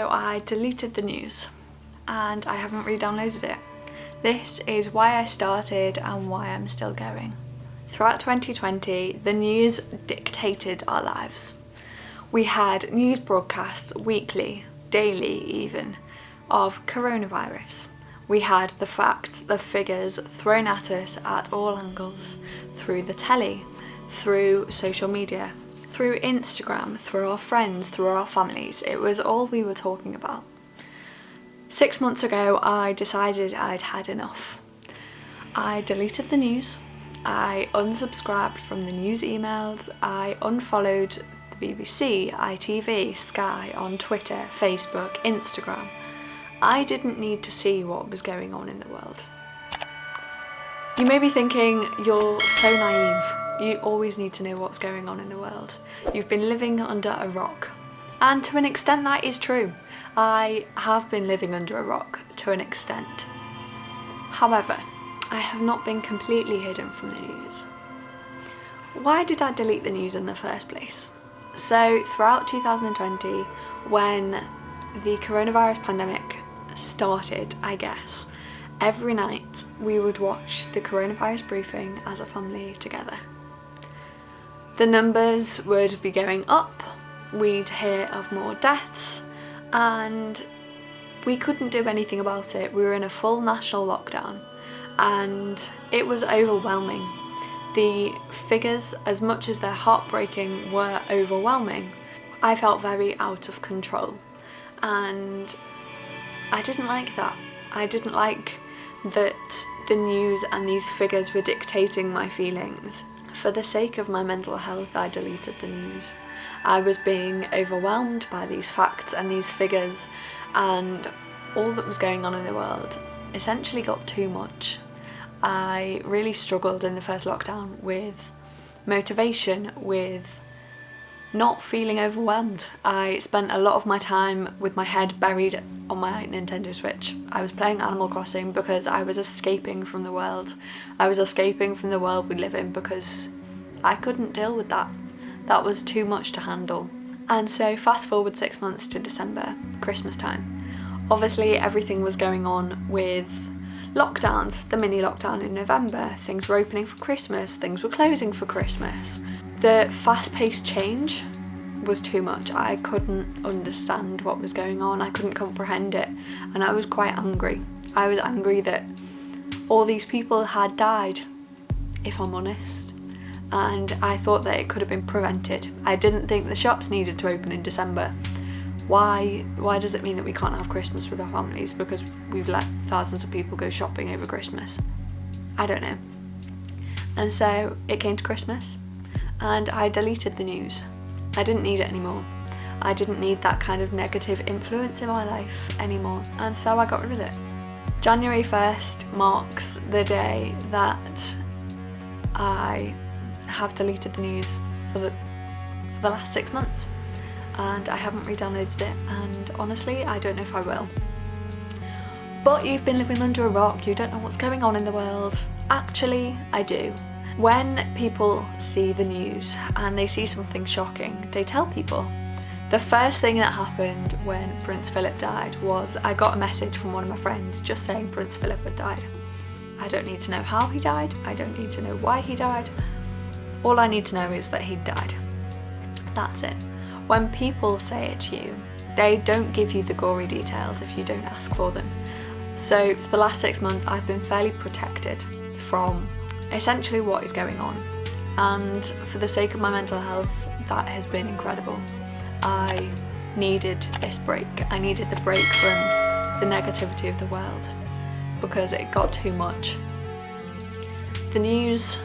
So I deleted the news and I haven't re-downloaded it. This is why I started and why I'm still going. Throughout 2020, the news dictated our lives. We had news broadcasts weekly, daily even, of coronavirus. We had the facts, the figures thrown at us at all angles, through the telly, through social media, through Instagram, through our friends, through our families. It was all we were talking about. 6 months ago, I decided I'd had enough. I deleted the news, I unsubscribed from the news emails, I unfollowed the BBC, ITV, Sky on Twitter, Facebook, Instagram. I didn't need to see what was going on in the world. You may be thinking, you're so naive. You always need to know what's going on in the world. You've been living under a rock. And to an extent that is true. I have been living under a rock to an extent. However, I have not been completely hidden from the news. Why did I delete the news in the first place? So throughout 2020, when the coronavirus pandemic started, I guess, every night we would watch the coronavirus briefing as a family together. The numbers would be going up, we'd hear of more deaths, and we couldn't do anything about it. We were in a full national lockdown and it was overwhelming. The figures, as much as they're heartbreaking, were overwhelming. I felt very out of control and I didn't like that. I didn't like that the news and these figures were dictating my feelings. For the sake of my mental health, I deleted the news. I was being overwhelmed by these facts and these figures, and all that was going on in the world essentially got too much. I really struggled in the first lockdown with motivation, with not feeling overwhelmed. I spent a lot of my time with my head buried on my Nintendo Switch. I was playing Animal Crossing because I was escaping from the world. I was escaping from the world we live in because I couldn't deal with that. That was too much to handle. And so fast forward 6 months to December, Christmas time. Obviously everything was going on with lockdowns, the mini lockdown in November, things were opening for Christmas, things were closing for Christmas. The fast-paced change was too much. I couldn't understand what was going on, I couldn't comprehend it, and I was quite angry. I was angry that all these people had died, if I'm honest, and I thought that it could have been prevented. I didn't think the shops needed to open in December. Why does it mean that we can't have Christmas with our families because we've let thousands of people go shopping over Christmas? I don't know. And so it came to Christmas and I deleted the news. I didn't need it anymore. I didn't need that kind of negative influence in my life anymore, and so I got rid of it. January 1st marks the day that I have deleted the news for the last 6 months, and I haven't re-downloaded it, and honestly I don't know if I will. But you've been living under a rock, you don't know what's going on in the world. Actually, I do. When people see the news and they see something shocking, they tell people. The first thing that happened when Prince Philip died was I got a message from one of my friends just saying Prince Philip had died. I don't need to know how he died, I don't need to know why he died. All I need to know is that he died. That's it. When people say it to you, they don't give you the gory details if you don't ask for them. So for the last 6 months I've been fairly protected from essentially what is going on, and for the sake of my mental health that has been incredible. I needed this break. I needed the break from the negativity of the world because it got too much. The news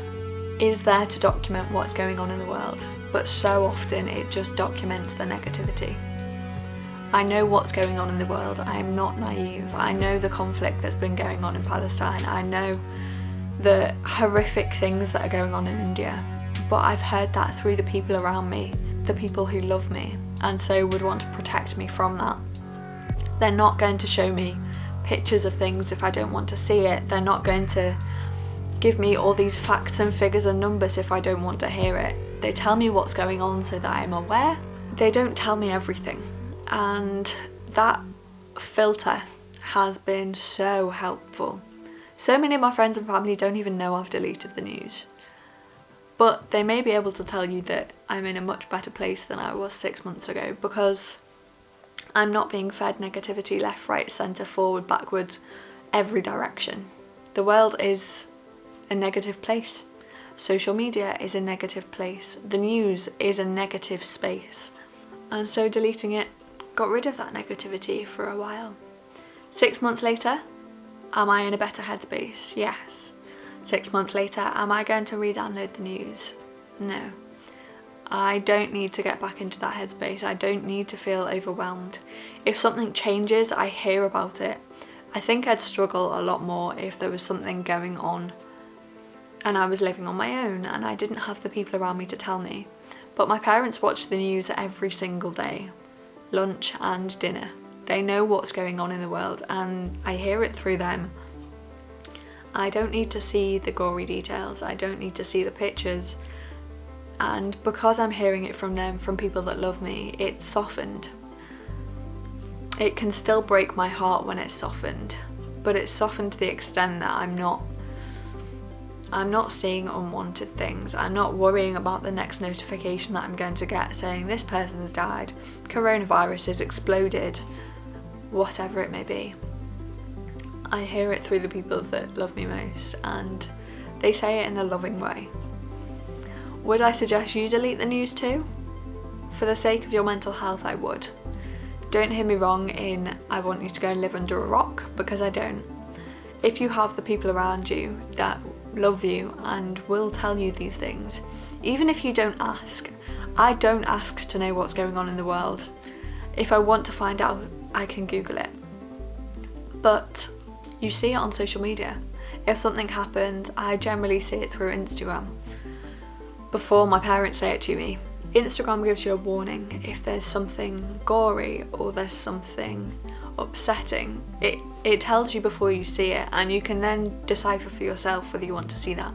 is there to document what's going on in the world, but so often it just documents the negativity. I know what's going on in the world, I am not naive. I know the conflict that's been going on in Palestine, I know the horrific things that are going on in India, but I've heard that through the people around me, the people who love me, and so would want to protect me from that. They're not going to show me pictures of things if I don't want to see it. They're not going to give me all these facts and figures and numbers if I don't want to hear it. They tell me what's going on so that I'm aware. They don't tell me everything, and that filter has been so helpful. So many of my friends and family don't even know I've deleted the news, but they may be able to tell you that I'm in a much better place than I was 6 months ago, because I'm not being fed negativity left, right, centre, forward, backwards, every direction. The world is a negative place. Social media is a negative place. The news is a negative space. And so deleting it got rid of that negativity for a while. 6 months later, am I in a better headspace? Yes. 6 months later, am I going to re-download the news? No. I don't need to get back into that headspace. I don't need to feel overwhelmed. If something changes, I hear about it. I think I'd struggle a lot more if there was something going on and I was living on my own and I didn't have the people around me to tell me. But my parents watch the news every single day, lunch and dinner. They know what's going on in the world and I hear it through them. I don't need to see the gory details. I don't need to see the pictures. And because I'm hearing it from them, from people that love me, it's softened. It can still break my heart when it's softened, but it's softened to the extent that I'm not seeing unwanted things. I'm not worrying about the next notification that I'm going to get saying this person's died, coronavirus has exploded, whatever it may be. I hear it through the people that love me most, and they say it in a loving way. Would I suggest you delete the news too? For the sake of your mental health, I would. Don't hear me wrong in I want you to go and live under a rock, because I don't. If you have the people around you that love you and will tell you these things, even if you don't ask. I don't ask to know what's going on in the world. If I want to find out, I can Google it. But you see it on social media. If something happens, I generally see it through Instagram. Before my parents say it to me, Instagram gives you a warning if there's something gory or there's something upsetting. It tells you before you see it, and you can then decipher for yourself whether you want to see that.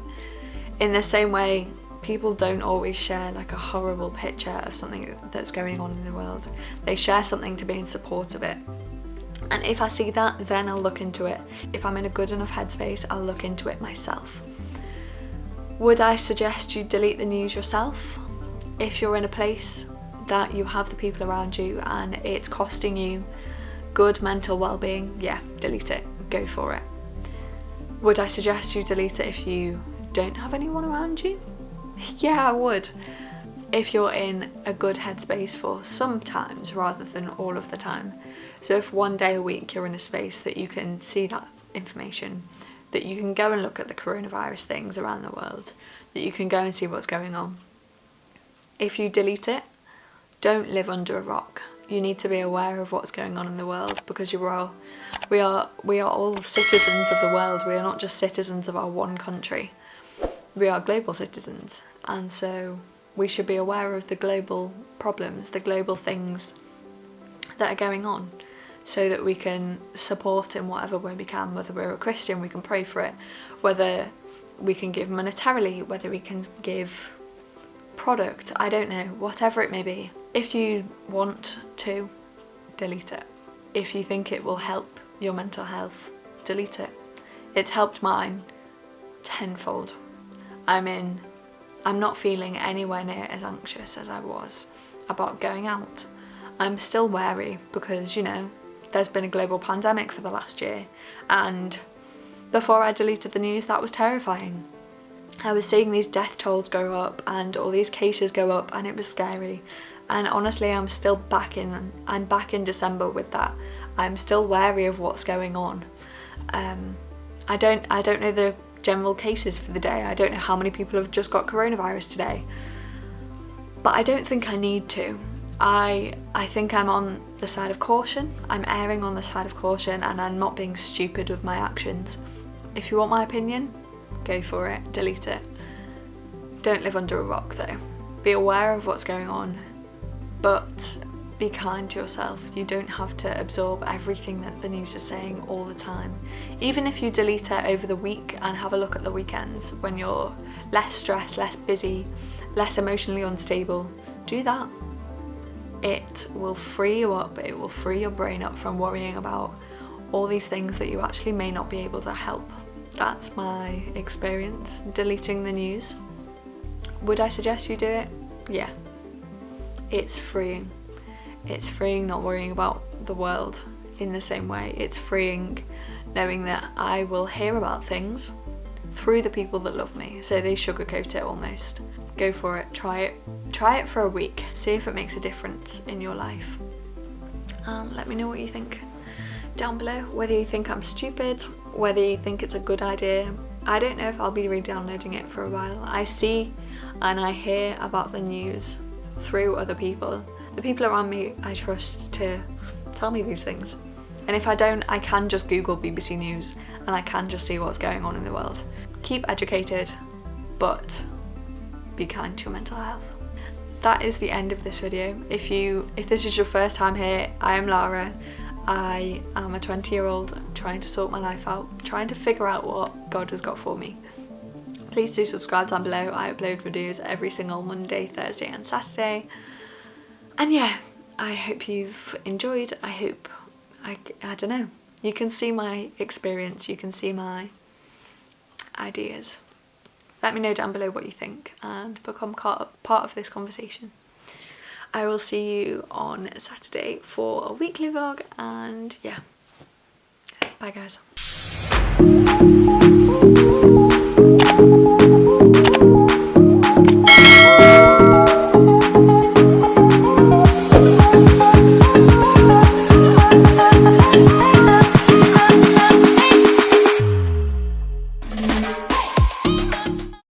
In the same way, people don't always share like a horrible picture of something that's going on in the world. They share something to be in support of it. And if I see that, then I'll look into it. If I'm in a good enough headspace, I'll look into it myself. Would I suggest you delete the news yourself? If you're in a place that you have the people around you and it's costing you good mental well-being, yeah, delete it, go for it. Would I suggest you delete it if you don't have anyone around you? Yeah, I would. If you're in a good headspace for sometimes rather than all of the time. So if one day a week you're in a space that you can see that information, that you can go and look at the coronavirus things around the world, that you can go and see what's going on. If you delete it, don't live under a rock. You need to be aware of what's going on in the world, because we are all citizens of the world. We are not just citizens of our one country. We are global citizens, and so we should be aware of the global problems, the global things that are going on, so that we can support in whatever way we can. Whether we're a Christian, we can pray for it. Whether we can give monetarily, whether we can give product, I don't know, whatever it may be. If you want to, delete it. If you think it will help your mental health, delete it. It's helped mine tenfold. I'm not feeling anywhere near as anxious as I was about going out. I'm still wary because, you know, there's been a global pandemic for the last year, and before I deleted the news, that was terrifying. I was seeing these death tolls go up and all these cases go up, and it was scary. And honestly, I'm back in December with that. I'm still wary of what's going on. I don't know the general cases for the day. I don't know how many people have just got coronavirus today. But I don't think I need to. I think I'm on the side of caution. I'm erring on the side of caution, and I'm not being stupid with my actions. If you want my opinion, go for it, delete it. Don't live under a rock though. Be aware of what's going on, but be kind to yourself. You don't have to absorb everything that the news is saying all the time. Even if you delete it over the week and have a look at the weekends when you're less stressed, less busy, less emotionally unstable, do that. It will free you up, it will free your brain up from worrying about all these things that you actually may not be able to help. That's my experience deleting the news. Would I suggest you do it? Yeah. It's freeing. It's freeing not worrying about the world in the same way. It's freeing knowing that I will hear about things through the people that love me, so they sugarcoat it almost. Go for it, try it for a week, see if it makes a difference in your life. Let me know what you think down below, whether you think I'm stupid, whether you think it's a good idea. I don't know if I'll be re-downloading it for a while. I see and I hear about the news through other people. The people around me I trust to tell me these things. And if I don't, I can just Google BBC News and I can just see what's going on in the world. Keep educated, but be kind to your mental health. That is the end of this video. If this is your first time here, I am Lara. I am a 20-year-old trying to sort my life out, trying to figure out what God has got for me. Please do subscribe down below. I upload videos every single Monday, Thursday and Saturday. And yeah, I hope you've enjoyed. I don't know, you can see my experience, you can see my ideas. Let me know down below what you think and become part of this conversation. I will see you on Saturday for a weekly vlog, and yeah, bye guys.